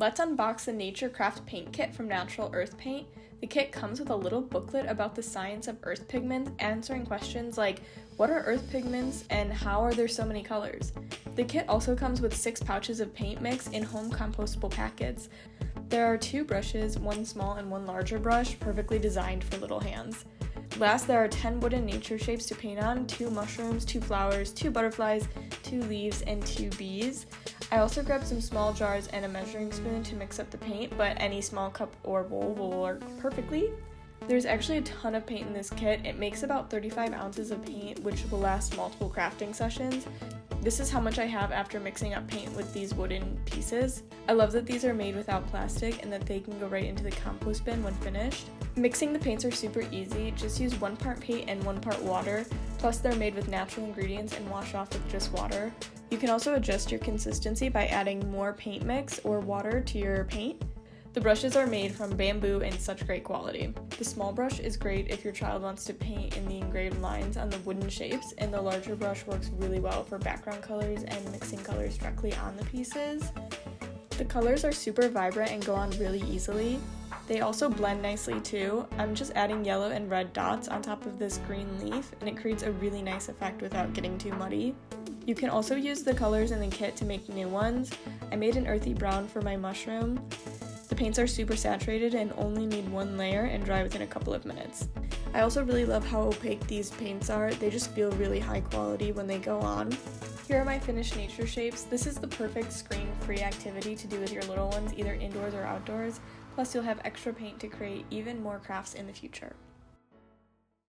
Let's unbox the Nature Craft Paint Kit from Natural Earth Paint. The kit comes with a little booklet about the science of earth pigments, answering questions like, what are earth pigments and how are there so many colors? The kit also comes with 6 pouches of paint mix in home compostable packets. There are 2 brushes, one small and one larger brush, perfectly designed for little hands. Last, there are 10 wooden nature shapes to paint on, 2 mushrooms, 2 flowers, 2 butterflies, 2 leaves, and 2 bees. I also grabbed some small jars and a measuring spoon to mix up the paint, but any small cup or bowl will work perfectly. There's actually a ton of paint in this kit. It makes about 35 ounces of paint, which will last multiple crafting sessions. This is how much I have after mixing up paint with these wooden pieces. I love that these are made without plastic and that they can go right into the compost bin when finished. Mixing the paints are super easy. Just use 1 part paint and 1 part water, plus they're made with natural ingredients and wash off with just water. You can also adjust your consistency by adding more paint mix or water to your paint. The brushes are made from bamboo in such great quality. The small brush is great if your child wants to paint in the engraved lines on the wooden shapes, and the larger brush works really well for background colors and mixing colors directly on the pieces. The colors are super vibrant and go on really easily. They also blend nicely too. I'm just adding yellow and red dots on top of this green leaf, and it creates a really nice effect without getting too muddy. You can also use the colors in the kit to make new ones. I made an earthy brown for my mushroom. The paints are super saturated and only need 1 layer and dry within a couple of minutes. I also really love how opaque these paints are. They just feel really high quality when they go on. Here are my finished nature shapes. This is the perfect screen-free activity to do with your little ones, either indoors or outdoors. Plus you'll have extra paint to create even more crafts in the future.